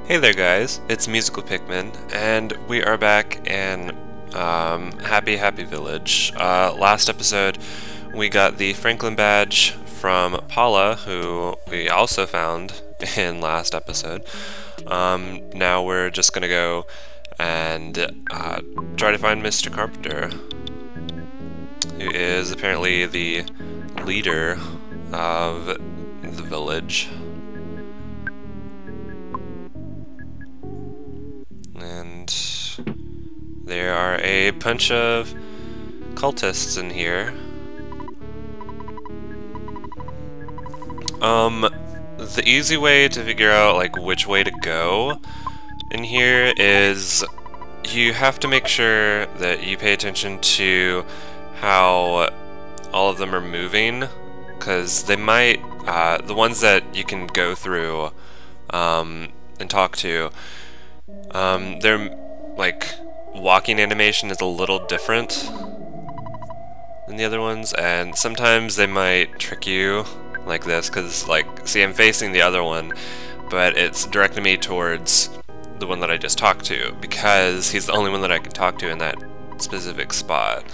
Hey there guys, it's Musical Pikmin, and we are back in Happy Village. Last episode we got the Franklin badge from Paula, who we also found in last episode. Now we're just gonna go and try to find Mr. Carpenter, who is apparently the leader of the village. And there are a bunch of cultists in here. The easy way to figure out like which way to go in here is you have to make sure that you pay attention to how all of them are moving, because they might, the ones that you can go through and talk to, their like walking animation is a little different than the other ones, and sometimes they might trick you like this, because like, see, I'm facing the other one, but it's directing me towards the one that I just talked to, because he's the only one that I can talk to in that specific spot.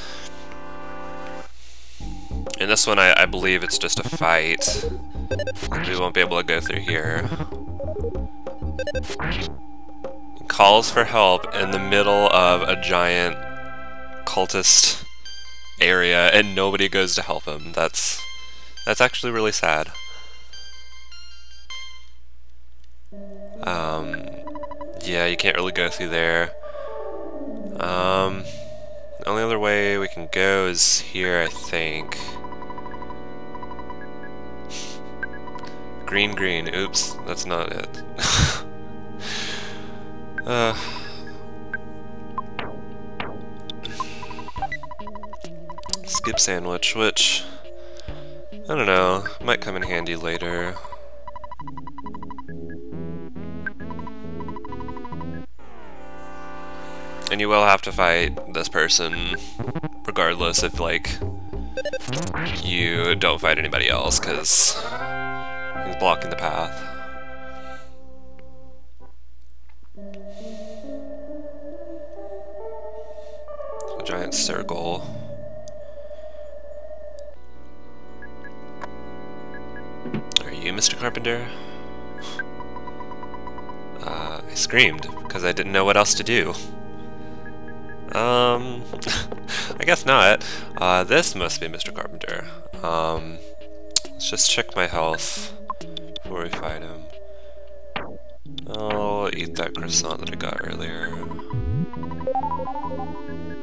In this one, I believe it's just a fight. We won't be able to go through here. Calls for help in the middle of a giant cultist area, and nobody goes to help him. That's actually really sad. Yeah, you can't really go through there. The only other way we can go is here, I think. Green. Oops, that's not it. Skip sandwich, which, I don't know, might come in handy later. And you will have to fight this person regardless if, like, you don't fight anybody else, because he's blocking the path. A giant circle. Are you Mr. Carpenter? I screamed because I didn't know what else to do. I guess not. This must be Mr. Carpenter. Let's just check my health before we fight him. I'll eat that croissant that I got earlier.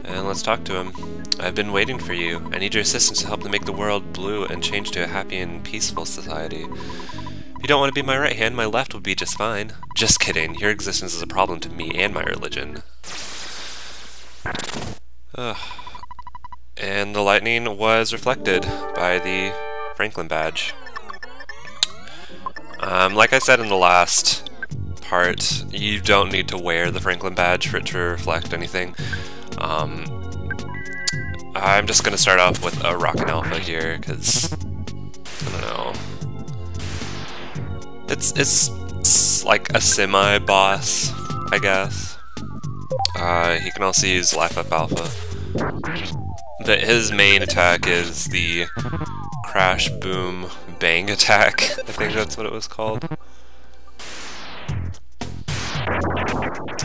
And let's talk to him. I've been waiting for you. I need your assistance to help to make the world blue and change to a happy and peaceful society. If you don't want to be my right hand, my left would be just fine. Just kidding. Your existence is a problem to me and my religion. And the lightning was reflected by the Franklin badge. Like I said in the last part, you don't need to wear the Franklin badge for it to reflect anything. I'm just gonna start off with a Rockin' Alpha here, because I don't know. It's like a semi-boss, I guess. He can also use Life Up Alpha. But his main attack is the Crash Boom Bang attack. I think that's what it was called.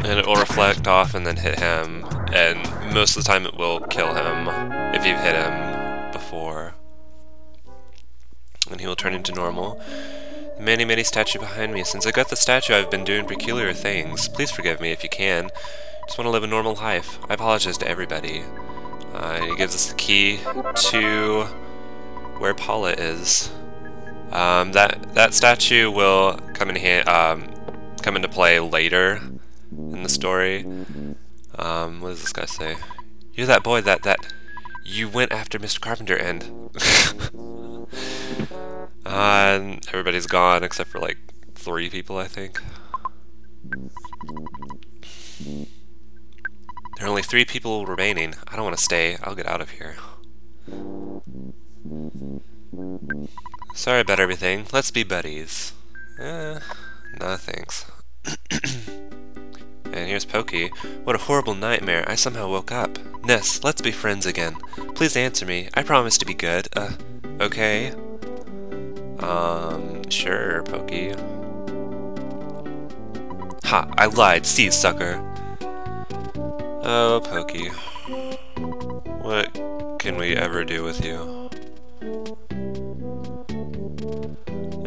And it will reflect off and then hit him, and most of the time it will kill him if you've hit him before. And he will turn into normal. The Many statue behind me. Since I got the statue, I've been doing peculiar things. Please forgive me if you can. Just want to live a normal life. I apologize to everybody. He gives us the key to where Paula is. That statue will come into play later in the story. What does this guy say? You're that boy that you went after Mr. Carpenter and and everybody's gone except for like 3 people, I think. There are only 3 people remaining. I don't want to stay. I'll get out of here. Sorry about everything. Let's be buddies. No thanks. here's Pokey. What a horrible nightmare. I somehow woke up. Ness, let's be friends again. Please answer me. I promise to be good. Okay. Sure, Pokey. Ha, I lied. See you, sucker. Oh, Pokey. What can we ever do with you?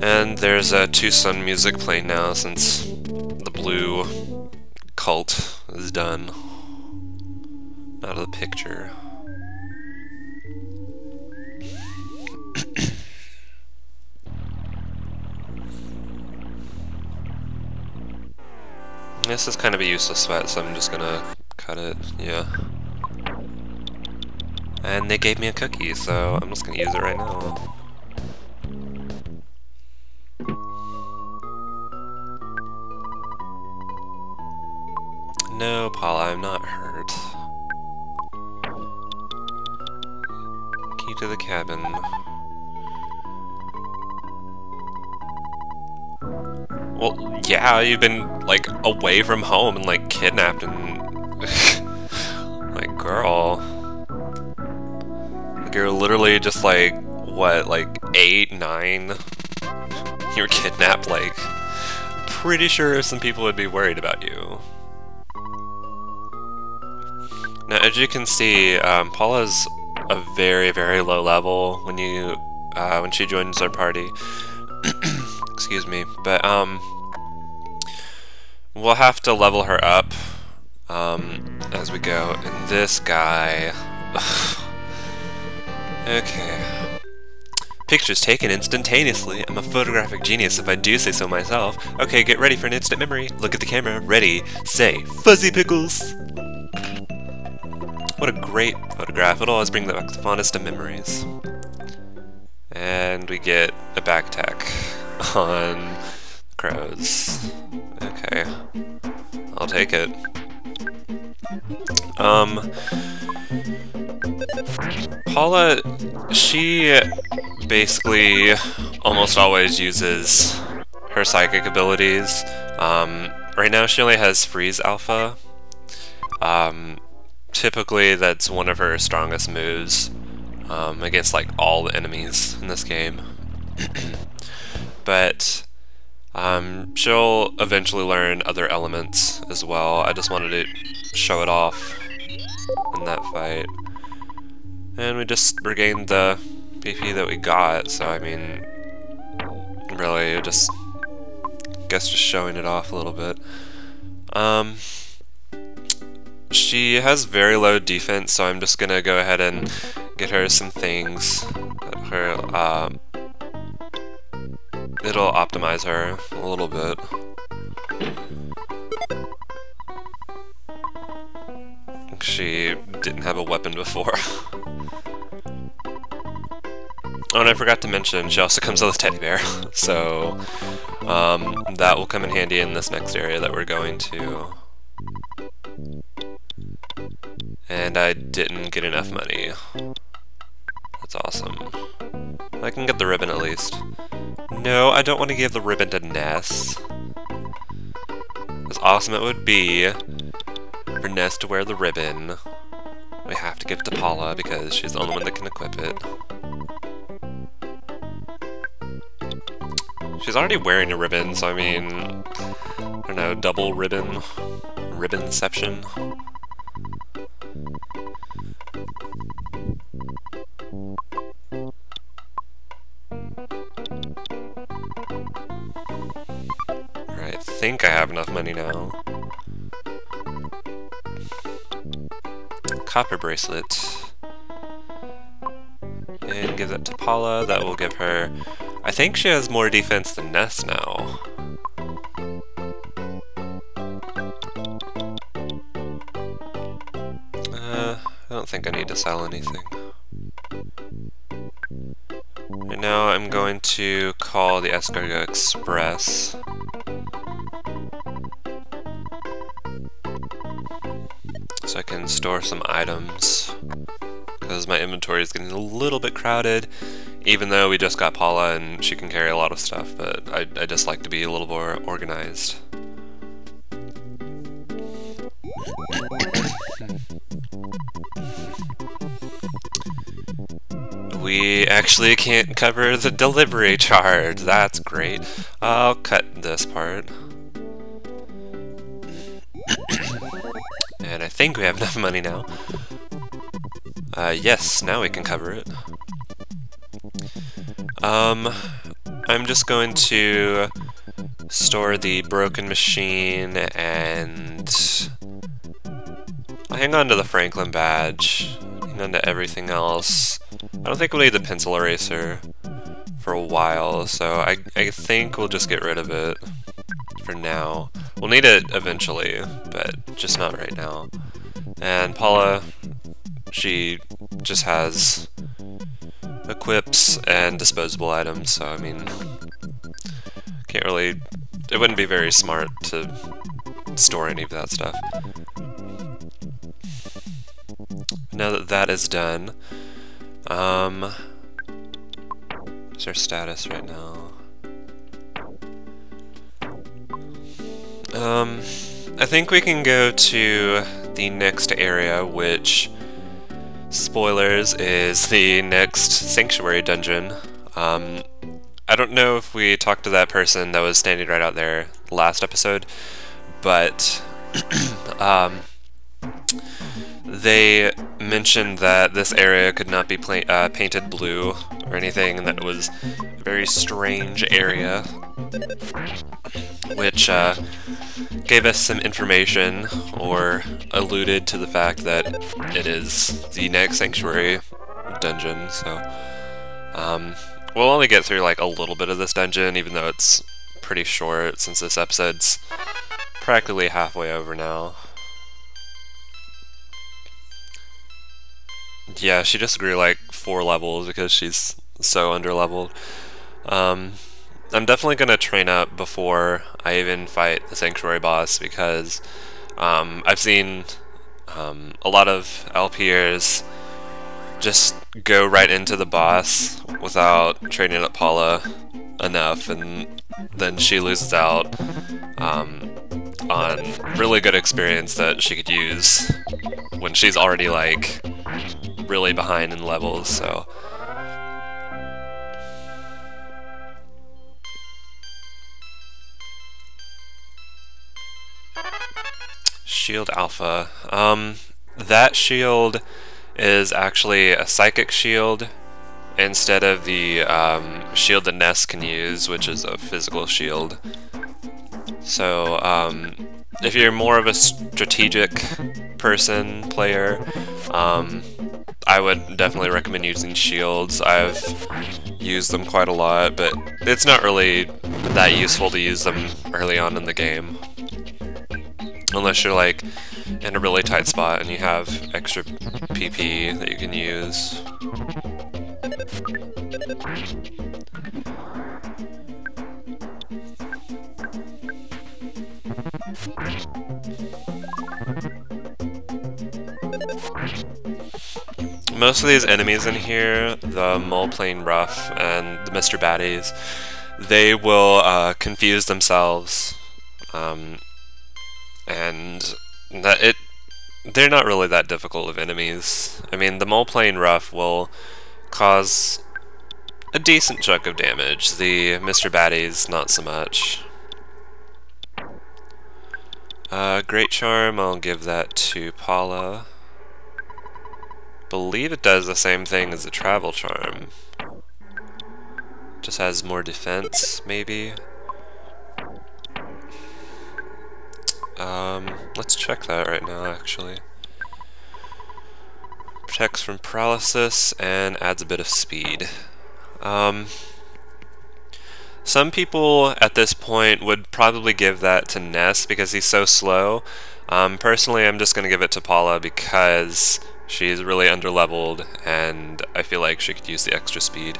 And there's Two Sun music playing now since the blue cult is done. Out of the picture. This is kind of a useless sweat, so I'm just gonna cut it, yeah. And they gave me a cookie, so I'm just gonna use it right now. No, Paula, I'm not hurt. Key to the cabin. Well, yeah, you've been, like, away from home and, like, kidnapped and... like, girl. Like, you're literally just, like, what, like, 8, 9? You were kidnapped, like... Pretty sure some people would be worried about you. Now, as you can see, Paula's a very, very low level when you, when she joins our party. Excuse me, but, we'll have to level her up, as we go. And this guy... Okay. Pictures taken instantaneously. I'm a photographic genius if I do say so myself. Okay, get ready for an instant memory. Look at the camera. Ready, say, Fuzzy Pickles! What a great photograph. It'll always bring back the fondest of memories. And we get a backtack on crows. Okay. I'll take it. Paula, she basically almost always uses her psychic abilities. Right now she only has Freeze Alpha. Typically that's one of her strongest moves against like all the enemies in this game. But she'll eventually learn other elements as well. I just wanted to show it off in that fight. And we just regained the BP that we got, so I mean, really, just showing it off a little bit. She has very low defense, so I'm just gonna go ahead and get her some things that her, it'll optimize her a little bit. She didn't have a weapon before. Oh, and I forgot to mention, she also comes with a teddy bear, so that will come in handy in this next area that we're going to. And I didn't get enough money. That's awesome. I can get the ribbon at least. No, I don't want to give the ribbon to Ness. As awesome it would be for Ness to wear the ribbon, we have to give it to Paula because she's the only one that can equip it. She's already wearing a ribbon, so I mean, I don't know, double ribbon, ribbonception. Alright, I think I have enough money now. Copper bracelet. And give that to Paula. That will give her... I think she has more defense than Ness now. I don't think I need to sell anything. Right now I'm going to call the Escargot Express. So I can store some items, because my inventory is getting a little bit crowded, even though we just got Paula and she can carry a lot of stuff, but I just like to be a little more organized. we actually can't cover the delivery charge. That's great. I'll cut this part. And I think we have enough money now. Yes, now we can cover it. I'm just going to store the broken machine and I'll hang on to the Franklin badge, hang on to everything else. I don't think we'll need the pencil eraser for a while, so I think we'll just get rid of it for now. We'll need it eventually, but just not right now. And Paula, she just has equips and disposable items, so I mean, can't really, it wouldn't be very smart to store any of that stuff. Now that that is done, what's our status right now? I think we can go to the next area, which, spoilers, is the next Sanctuary dungeon. I don't know if we talked to that person that was standing right out there last episode, but they mentioned that this area could not be painted blue or anything, and that it was a very strange area, which gave us some information, or alluded to the fact that it is the next Sanctuary dungeon, so we'll only get through like a little bit of this dungeon, even though it's pretty short since this episode's practically halfway over now. Yeah, she just grew like 4 levels because she's so underleveled. I'm definitely gonna train up before I even fight the Sanctuary boss, because I've seen a lot of LPers just go right into the boss without training up Paula enough, and then she loses out on really good experience that she could use when she's already like really behind in levels, so. Shield Alpha. That shield is actually a psychic shield instead of the shield that Ness can use, which is a physical shield. So if you're more of a strategic player, I would definitely recommend using shields. I've used them quite a lot, but it's not really that useful to use them early on in the game. Unless you're like in a really tight spot and you have extra PP that you can use. Most of these enemies in here, the Mole Plane Rough and the Mr. Baddies, they will confuse themselves, and they're not really that difficult of enemies. I mean, the Mole Plane Rough will cause a decent chunk of damage. The Mr. Baddies, not so much. Great Charm, I'll give that to Paula. Believe it does the same thing as the Travel Charm. Just has more defense, maybe. Let's check that right now, actually. Protects from paralysis and adds a bit of speed. Some people at this point would probably give that to Ness because he's so slow. Personally, I'm just going to give it to Paula because she's really underleveled and I feel like she could use the extra speed.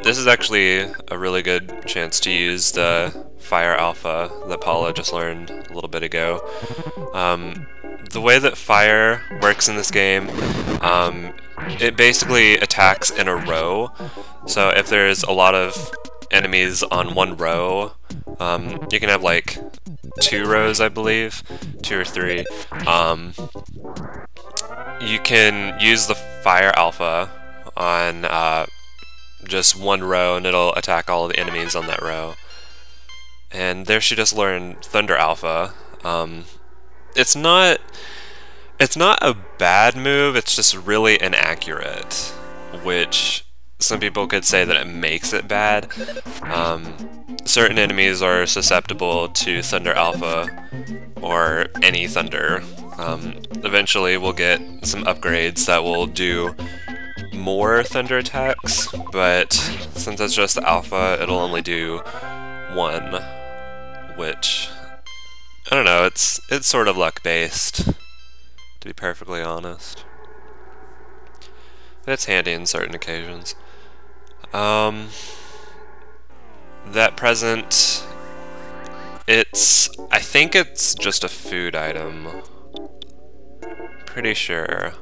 This is actually a really good chance to use the Fire Alpha that Paula just learned a little bit ago. The way that fire works in this game, it basically attacks in a row. So if there's a lot of enemies on one row, you can have like 2 rows, I believe, 2 or 3. you can use the Fire Alpha on just one row, and it'll attack all of the enemies on that row. And there she just learned Thunder Alpha. It's not a bad move, it's just really inaccurate, which some people could say that it makes it bad. Certain enemies are susceptible to Thunder Alpha, or any Thunder. Eventually we'll get some upgrades that will do more Thunder attacks, but since it's just Alpha, it'll only do one, which, I don't know, it's sort of luck-based, to be perfectly honest. But it's handy in certain occasions. That present, I think it's just a food item. Pretty sure.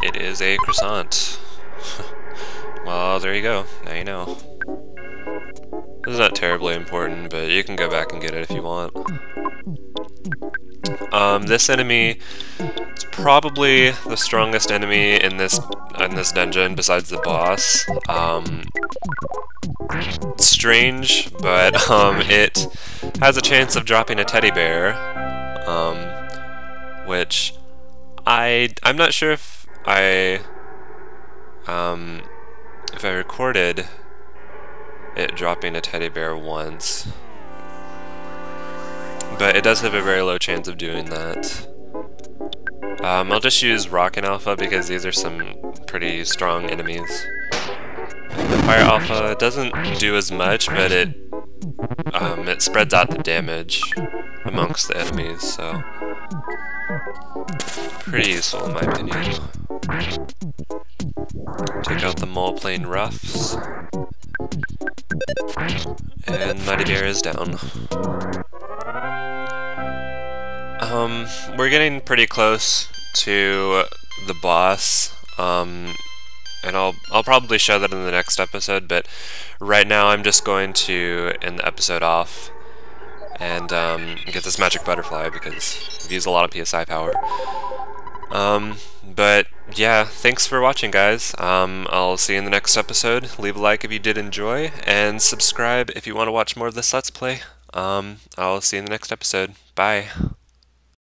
It is a croissant. Well, there you go. Now you know. This is not terribly important, but you can go back and get it if you want. This enemy is probably the strongest enemy in this dungeon besides the boss. It's strange, but it has a chance of dropping a teddy bear, which I'm not sure if I recorded it dropping a teddy bear once, but it does have a very low chance of doing that. I'll just use Rockin' Alpha because these are some pretty strong enemies. The Fire Alpha doesn't do as much, but it spreads out the damage amongst the enemies, so pretty useful in my opinion. Take out the Mole Plane Roughs, and Mighty Bear is down. We're getting pretty close to the boss, and I'll probably show that in the next episode, but right now I'm just going to end the episode off and get this magic butterfly because I've used a lot of PSI power. But yeah, thanks for watching, guys. I'll see you in the next episode. Leave a like if you did enjoy, and subscribe if you want to watch more of this Let's Play. I'll see you in the next episode. Bye.